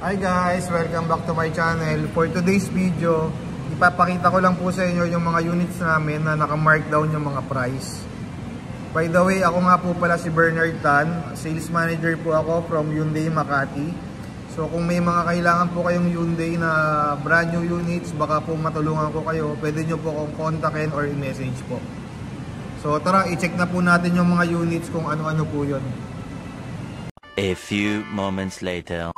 Hi guys! Welcome back to my channel. For today's video, ipapakita ko lang po sa inyo yung mga units namin na naka-markdown yung mga price. By the way, ako nga po pala si Bernard Tan. Sales manager po ako from Hyundai Makati. So kung may mga kailangan po kayong Hyundai na brand new units, baka po matulungan ko kayo, pwede nyo po akong kontakin or i-message po. So tara, i-check na po natin yung mga units kung ano-ano po yun. A few moments later.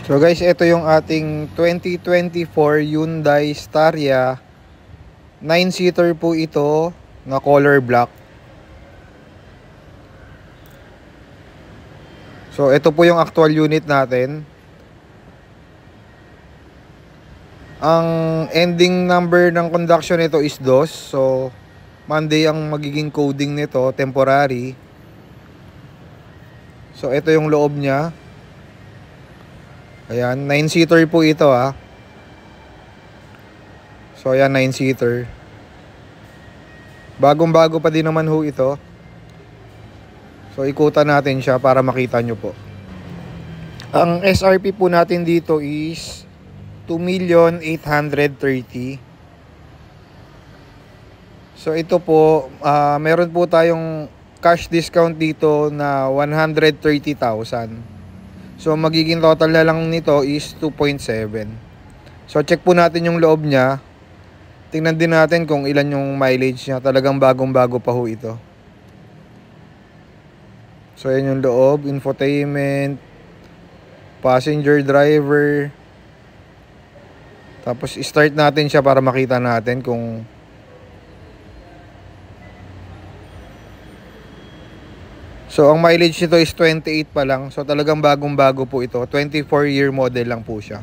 So guys, ito yung ating 2024 Hyundai Staria. 9-seater po ito na color black. So ito po yung actual unit natin. Ang ending number ng conduction nito is 2. So Monday ang magiging coding nito, temporary. So ito yung loob niya. Ayan, 9-seater po ito ah. So ayan, 9-seater. Bagong-bago pa din naman ho ito. So ikutan natin siya para makita nyo po. Ang SRP po natin dito is 2,830,000. So ito po, meron po tayong cash discount dito na 130,000. So magiging total na lang nito is 2.7. So check po natin yung loob niya. Tingnan din natin kung ilan yung mileage niya. Talagang bagong-bago pa ho ito. So yan yung loob, infotainment, passenger, driver. Tapos start natin siya para makita natin kung so ang mileage nito is 28 pa lang. So talagang bagong-bago po ito. 24-year model lang po siya.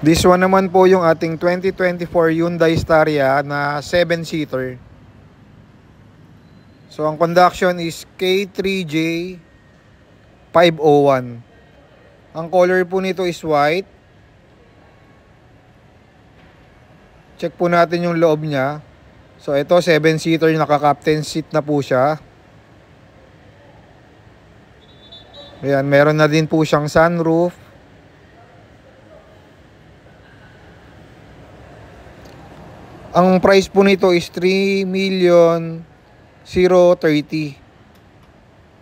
This one naman po yung ating 2024 Hyundai Staria na 7-seater. So ang conduction is K3J 501. Ang color po nito is white. Check po natin yung loob niya. So ito 7-seater, naka-captain seat na po siya. Ayan, meron na din po siyang sunroof. Ang price po nito is 3,030,000.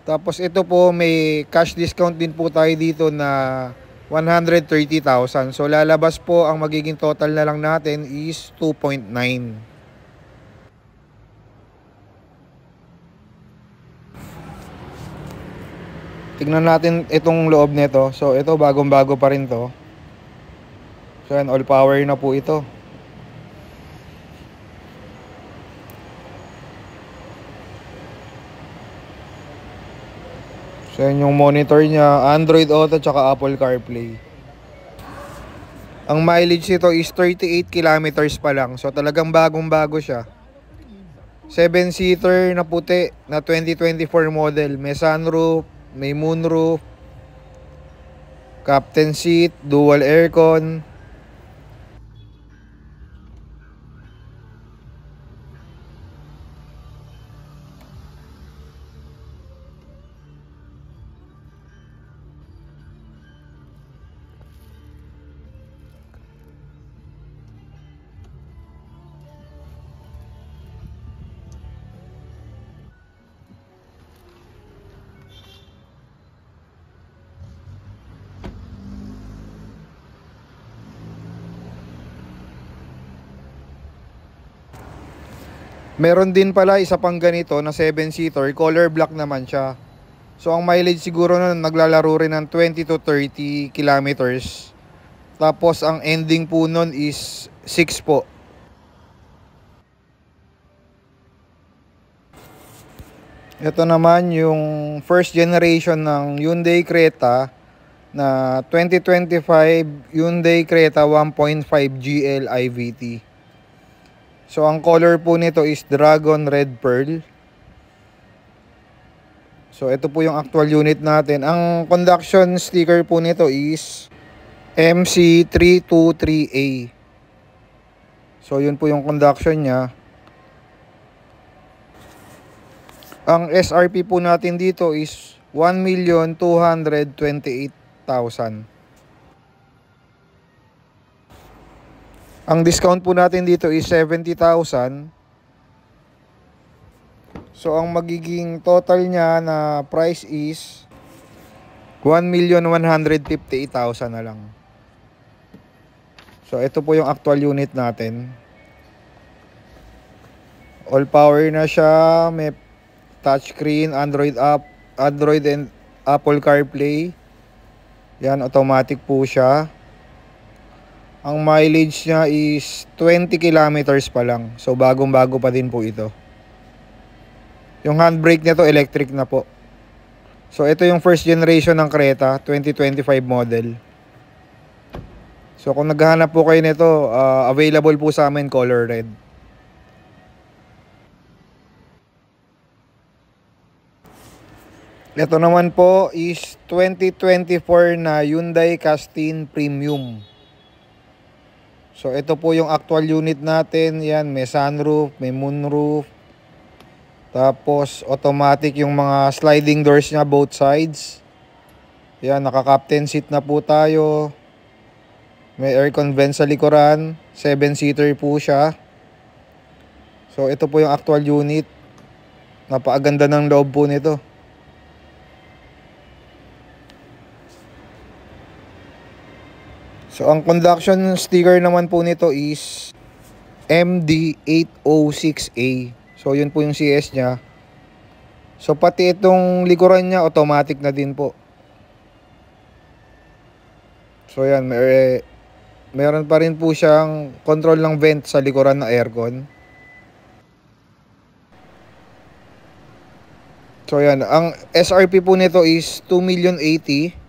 Tapos ito po may cash discount din po tayo dito na 130,000. So lalabas po ang magiging total na lang natin is 2.9. Tignan natin itong loob nito. So ito bagong-bago pa rin to. So yan, all power na po ito. So yan yung monitor niya, Android Auto tsaka Apple CarPlay. Ang mileage nito is 38 kilometers pa lang. So talagang bagong-bago siya. 7-seater na puti na 2024 model. May sunroof, may moonroof, captain seat, dual aircon. Meron din pala isa pang ganito na 7-seater, color black naman siya. So ang mileage siguro nun naglalaro rin ng 20 to 30 kilometers. Tapos ang ending po nun is 6 po. Ito naman yung first generation ng Hyundai Creta na 2025 Hyundai Creta 1.5 GL IVT. So ang color po nito is Dragon Red Pearl. So ito po yung actual unit natin. Ang conduction sticker po nito is MC323A. So yun po yung conduction niya. Ang SRP po natin dito is 1,228,000. Ang discount po natin dito is 70,000. So ang magiging total niya na price is 1,158,000 na lang. So ito po yung actual unit natin. All power na siya, may touchscreen, Android and Apple CarPlay. Yan, automatic po siya. Ang mileage niya is 20 kilometers pa lang. So bagong-bago pa din po ito. Yung handbrake nito electric na po. So ito yung first generation ng Creta, 2025 model. So kung naghahanap po kayo nito, available po sa amin color red. Ito naman po is 2024 na Hyundai Castin Premium. So ito po yung actual unit natin. Yan, may sunroof, may moonroof. Tapos automatic yung mga sliding doors niya both sides. Yan, naka-captain seat na po tayo. May aircon vent sa likuran. 7-seater po siya. So ito po yung actual unit. Napakaganda ng loob po nito. So ang conduction sticker naman po nito is MD806A. So yun po yung CS niya. So pati itong likuran niya automatic na din po. So yan, meron pa rin po siyang control ng vent sa likuran na aircon. So yan, ang SRP po nito is 2,080,000.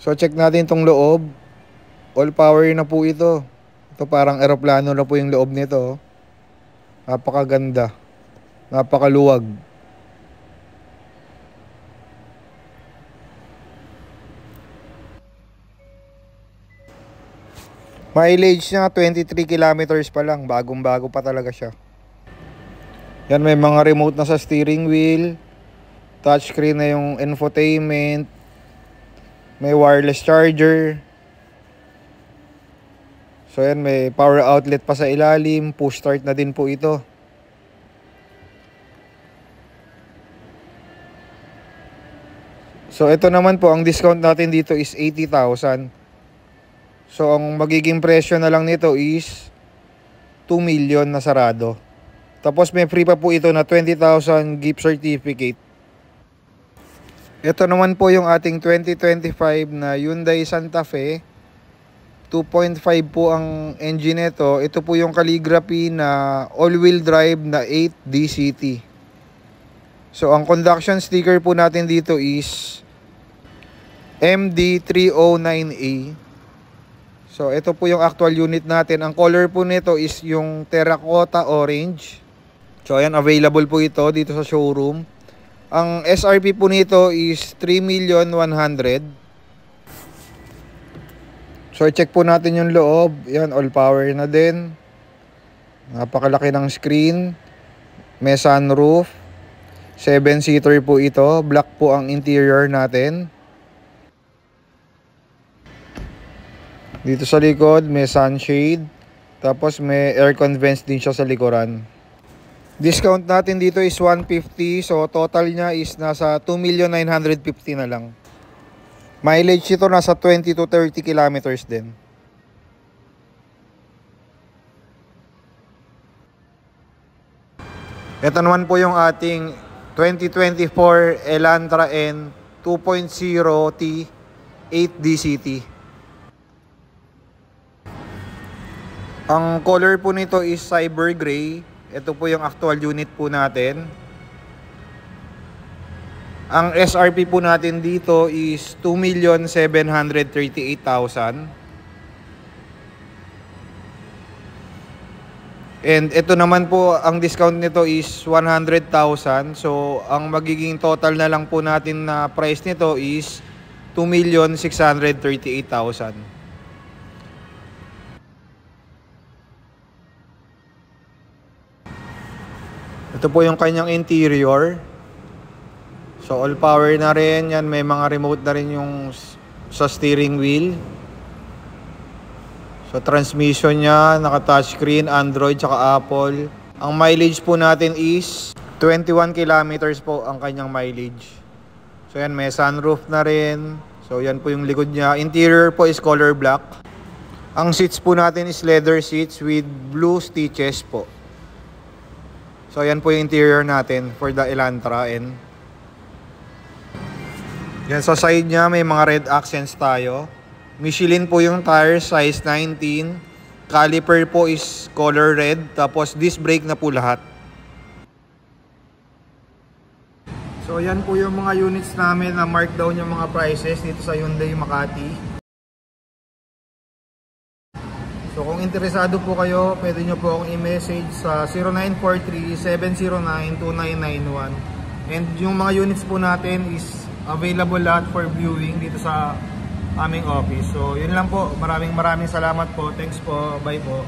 So check natin itong loob. All power na po ito. Ito parang eroplano na po yung loob nito. Napakaganda. Napakaluwag. Mileage niya 23 kilometers pa lang. Bagong-bago pa talaga siya. Yan, may mga remote na sa steering wheel. Touchscreen na yung infotainment. May wireless charger. So yan, may power outlet pa sa ilalim. Push start na din po ito. So ito naman po, ang discount natin dito is 80,000. So ang magiging presyo na lang nito is 2 million na sarado. Tapos may free pa po ito na 20,000 gift certificate. Ito naman po yung ating 2025 na Hyundai Santa Fe. 2.5 po ang engine nito. Ito po yung calligraphy na all-wheel drive na 8 DCT. So ang conduction sticker po natin dito is MD309A. So ito po yung actual unit natin. Ang color po nito is yung terracotta orange. So ayan, available po ito dito sa showroom. Ang SRP po nito is 3,100,000. So check po natin yung loob. Yan, all power na din. Napakalaki ng screen. May sunroof. 7-seater po ito. Black po ang interior natin. Dito sa likod may sunshade. Tapos may aircon vents din siya sa likuran. Discount natin dito is 150. So total niya is nasa 2,950,000 na lang. Mileage ito nasa 20 to 30 kilometers din. Ito naman po yung ating 2024 Elantra N 2.0T 8 DCT. Ang color po nito is cyber gray. Ito po yung actual unit po natin. Ang SRP po natin dito is 2,738,000. And ito naman po, ang discount nito is 100,000. So, ang magiging total na lang po natin na price nito is 2,638,000. Ito po yung kanyang interior. So, all power na rin. Yan, may mga remote na rin yung sa steering wheel. So, transmission niya, naka-touchscreen, Android, tsaka Apple. Ang mileage po natin is 21 kilometers po ang kanyang mileage. So, yan, may sunroof na rin. So, yan po yung likod niya. Interior po is color black. Ang seats po natin is leather seats with blue stitches po. So, yan po yung interior natin for the Elantra N. Yan, sa side niya, may mga red accents tayo. Michelin po yung tire, size 19. Caliper po is color red. Tapos disc brake na po lahat. So yan po yung mga units namin na mark down yung mga prices dito sa Hyundai Makati. So kung interesado po kayo, pwede nyo po akong i-message sa 0943-709-2991. And yung mga units po natin is available lahat for viewing dito sa aming office. So yun lang po. Maraming salamat po. Thanks po. Bye po.